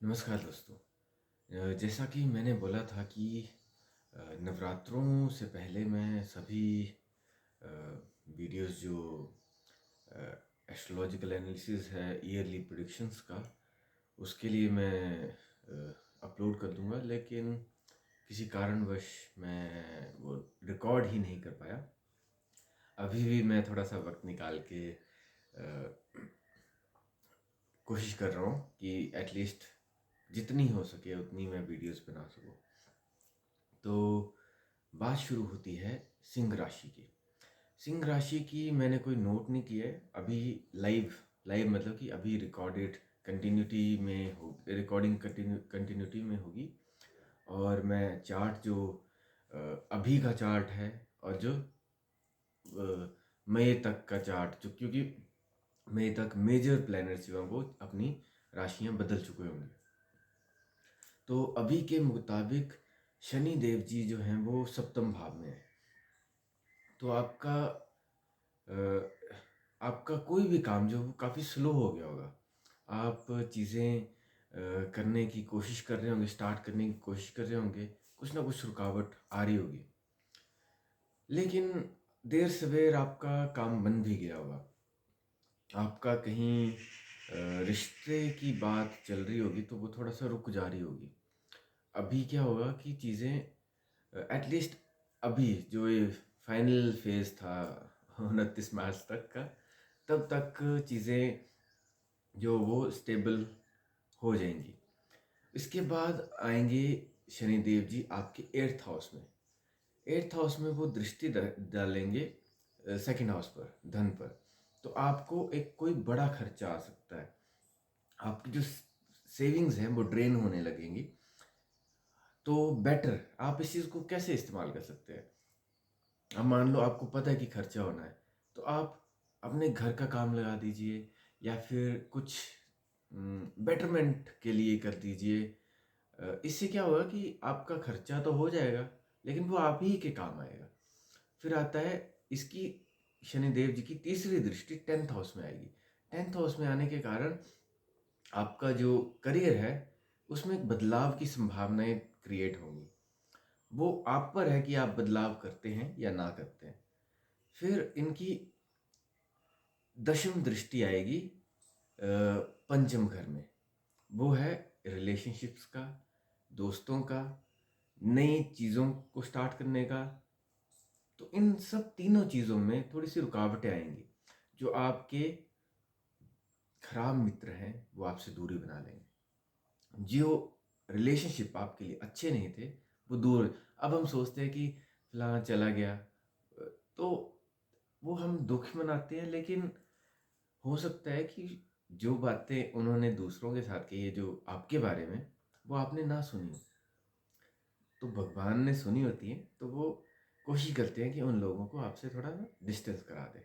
नमस्कार दोस्तों। जैसा कि मैंने बोला था कि नवरात्रों से पहले मैं सभी वीडियोस जो एस्ट्रोलॉजिकल एनालिसिस है ईयरली प्रेडिक्शंस का, उसके लिए मैं अपलोड कर दूंगा, लेकिन किसी कारणवश मैं वो रिकॉर्ड ही नहीं कर पाया। अभी भी मैं थोड़ा सा वक्त निकाल के कोशिश कर रहा हूँ कि एटलीस्ट जितनी हो सके उतनी मैं वीडियोस बना सकूँ। तो बात शुरू होती है सिंह राशि की। सिंह राशि की मैंने कोई नोट नहीं किया है अभी। लाइव लाइव मतलब कि अभी रिकॉर्डेड कंटिन्यूटी में हो, रिकॉर्डिंग कंटिन्यूटी में होगी। और मैं चार्ट जो अभी का चार्ट है और जो मई तक का चार्ट, जो क्योंकि मई तक मेजर प्लैनेट्स जो हैं वो अपनी राशियां बदल चुके होंगे। तो अभी के मुताबिक शनि देव जी जो हैं वो सप्तम भाव में है। तो आपका कोई भी काम जो वो काफ़ी स्लो हो गया होगा। आप चीज़ें करने की कोशिश कर रहे होंगे, स्टार्ट करने की कोशिश कर रहे होंगे, कुछ ना कुछ रुकावट आ रही होगी। लेकिन देर सवेर आपका काम बन भी गया होगा। आपका कहीं रिश्ते की बात चल रही होगी तो वो थोड़ा सा रुक जा रही होगी। अभी क्या होगा कि चीज़ें एटलीस्ट अभी जो ये फाइनल फेज था 29 मार्च तक का, तब तक चीज़ें जो वो स्टेबल हो जाएंगी। इसके बाद आएंगे शनिदेव जी आपके 8th हाउस में। 8th हाउस में वो दृष्टि डालेंगे 2nd हाउस पर, धन पर। तो आपको एक कोई बड़ा खर्चा आ सकता है। आपकी जो सेविंग्स हैं वो ड्रेन होने लगेंगी। तो बेटर आप इस चीज़ को कैसे इस्तेमाल कर सकते हैं। अब मान लो आपको पता है कि खर्चा होना है, तो आप अपने घर का काम लगा दीजिए या फिर कुछ बेटरमेंट के लिए कर दीजिए। इससे क्या होगा कि आपका खर्चा तो हो जाएगा, लेकिन वो आप ही के काम आएगा। फिर आता है इसकी शनिदेव जी की तीसरी दृष्टि 10th हाउस में आएगी। 10th हाउस में आने के कारण आपका जो करियर है उसमें एक बदलाव की संभावनाएं क्रिएट होंगी। वो आप पर है कि आप बदलाव करते हैं या ना करते हैं। फिर इनकी दशम दृष्टि आएगी पंचम घर में। वो है रिलेशनशिप्स का, दोस्तों का, नई चीज़ों को स्टार्ट करने का। तो इन सब तीनों चीज़ों में थोड़ी सी रुकावटें आएंगी। जो आपके खराब मित्र हैं वो आपसे दूरी बना लेंगे। जो रिलेशनशिप आपके लिए अच्छे नहीं थे वो दूर। अब हम सोचते हैं कि फलाना चला गया, तो वो हम दुख मनाते हैं, लेकिन हो सकता है कि जो बातें उन्होंने दूसरों के साथ कही है जो आपके बारे में, वो आपने ना सुनी हो। तो भगवान ने सुनी होती है तो वो कोशिश करते हैं कि उन लोगों को आपसे थोड़ा डिस्टेंस करा दे।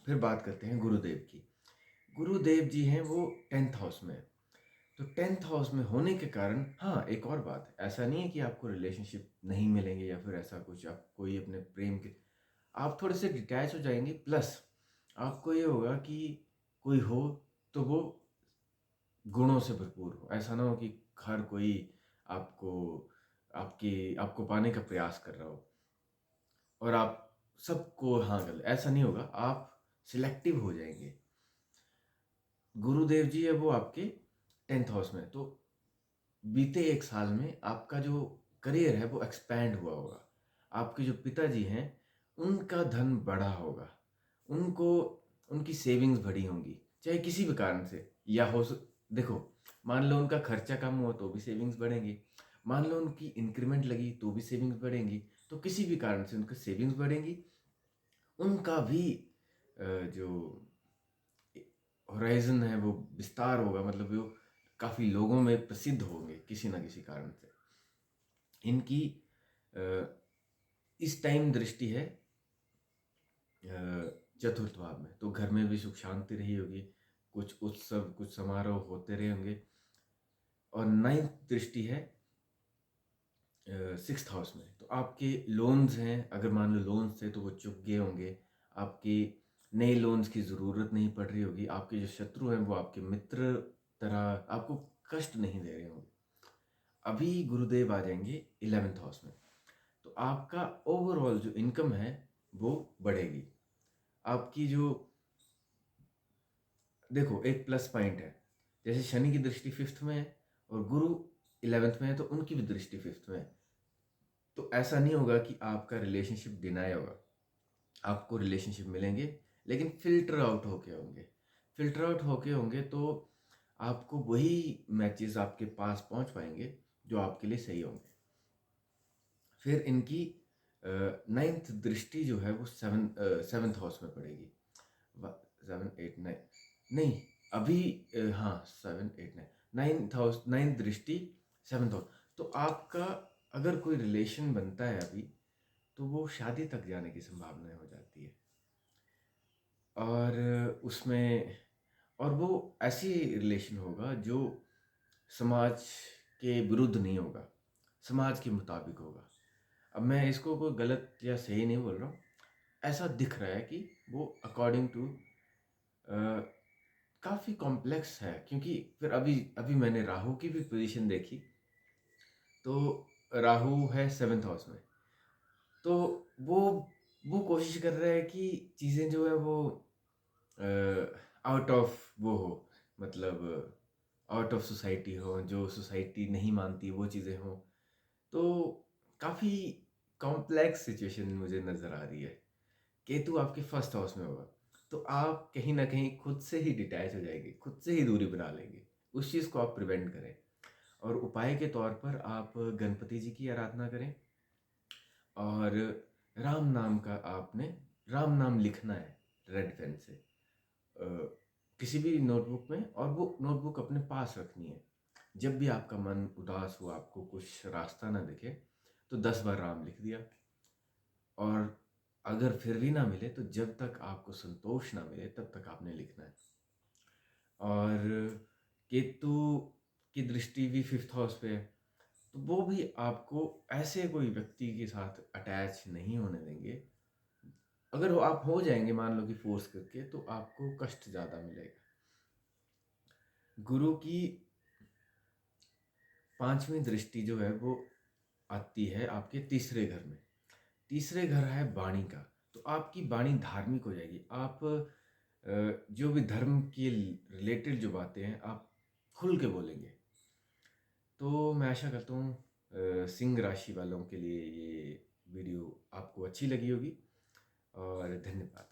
फिर बात करते हैं गुरुदेव की। गुरुदेव जी हैं वो 10th हाउस में है। तो 10th हाउस में होने के कारण, हाँ एक और बात है, ऐसा नहीं है कि आपको रिलेशनशिप नहीं मिलेंगे या फिर ऐसा कुछ, आप कोई अपने प्रेम के आप थोड़े से डिटैच हो जाएंगे। प्लस आपको ये होगा कि कोई हो तो वो गुणों से भरपूर हो। ऐसा ना हो कि हर कोई आपको आपको पाने का प्रयास कर रहा हो और आप सबको हाँ कर, ऐसा नहीं होगा। आप सिलेक्टिव हो जाएंगे। गुरुदेव जी है वो आपके 10th हाउस में। तो बीते एक साल में आपका जो करियर है वो एक्सपैंड हुआ होगा। आपके जो पिताजी हैं उनका धन बढ़ा होगा। उनको उनकी सेविंग्स बढ़ी होंगी, चाहे किसी भी कारण से। या देखो, मान लो उनका खर्चा कम हुआ तो भी सेविंग्स बढ़ेंगी। मान लो उनकी इंक्रीमेंट लगी तो भी सेविंग्स बढ़ेंगी। तो किसी भी कारण से उनकी सेविंग्स बढ़ेंगी। उनका भी जो होराइजन है वो विस्तार होगा, मतलब वो काफ़ी लोगों में प्रसिद्ध होंगे किसी ना किसी कारण से। इनकी अ, इस टाइम दृष्टि है चतुर्थ भाव में। तो घर में भी सुख शांति रही होगी, कुछ उत्सव कुछ समारोह होते रहे होंगे। और 9th दृष्टि है 6th हाउस में। तो आपके लोन्स हैं, अगर मान लो लोन्स थे तो वो चुक गए होंगे। आपकी नए लोन्स की ज़रूरत नहीं पड़ रही होगी। आपके जो शत्रु हैं वो आपके मित्र तरह आपको कष्ट नहीं दे रहे होंगे। अभी गुरुदेव आ जाएंगे 11th हाउस में, तो आपका ओवरऑल जो इनकम है वो बढ़ेगी। आपकी जो, देखो एक प्लस पॉइंट है, जैसे शनि की दृष्टि 5th में है और गुरु 11th में है, तो उनकी भी दृष्टि 5th में है। तो ऐसा नहीं होगा कि आपका रिलेशनशिप डिनाई होगा, आपको रिलेशनशिप मिलेंगे, लेकिन फिल्टर आउट होके होंगे। फिल्टर आउट होके होंगे तो आपको वही मैचेस आपके पास पहुंच पाएंगे जो आपके लिए सही होंगे। फिर इनकी 9th दृष्टि जो है वो 7th हाउस में पड़ेगी। 7 8 9, नहीं अभी हाँ 7 8 9, 9th दृष्टि 7th हाउस। तो आपका अगर कोई रिलेशन बनता है अभी, तो वो शादी तक जाने की संभावना हो जाती है। और उसमें, और वो ऐसी रिलेशन होगा जो समाज के विरुद्ध नहीं होगा, समाज के मुताबिक होगा। अब मैं इसको कोई गलत या सही नहीं बोल रहा हूँ, ऐसा दिख रहा है कि वो अकॉर्डिंग टू काफ़ी कॉम्प्लेक्स है। क्योंकि फिर अभी अभी मैंने राहु की भी पोजीशन देखी, तो राहु है 7th हाउस में, तो वो वो कोशिश कर रहा है कि चीज़ें जो है वो आउट ऑफ वो हो, मतलब आउट ऑफ सोसाइटी हो, जो सोसाइटी नहीं मानती वो चीज़ें हों। तो काफ़ी कॉम्प्लेक्स सिचुएशन मुझे नज़र आ रही है। केतु आपके 1st हाउस में होगा, तो आप कहीं ना कहीं खुद से ही डिटैच हो जाएंगे, खुद से ही दूरी बना लेंगे। उस चीज़ को आप प्रिवेंट करें, और उपाय के तौर पर आप गणपति जी की आराधना करें, और राम नाम का आपने राम नाम लिखना है रेड पेन से अ, किसी भी नोटबुक में, और वो नोटबुक अपने पास रखनी है। जब भी आपका मन उदास हो, आपको कुछ रास्ता ना दिखे, तो 10 बार राम लिख दिया। और अगर फिर भी ना मिले, तो जब तक आपको संतोष ना मिले तब तक आपने लिखना है। और केतु की दृष्टि भी 5th हाउस पे है, तो वो भी आपको ऐसे कोई व्यक्ति के साथ अटैच नहीं होने देंगे। अगर वो आप हो जाएंगे मान लो कि फोर्स करके, तो आपको कष्ट ज़्यादा मिलेगा। गुरु की 5वीं दृष्टि जो है वो आती है आपके तीसरे घर में। तीसरे घर है वाणी का, तो आपकी वाणी धार्मिक हो जाएगी। आप जो भी धर्म के रिलेटेड जो बातें हैं आप खुल के बोलेंगे। तो मैं आशा करता हूँ सिंह राशि वालों के लिए ये वीडियो आपको अच्छी लगी होगी, और धन्यवाद।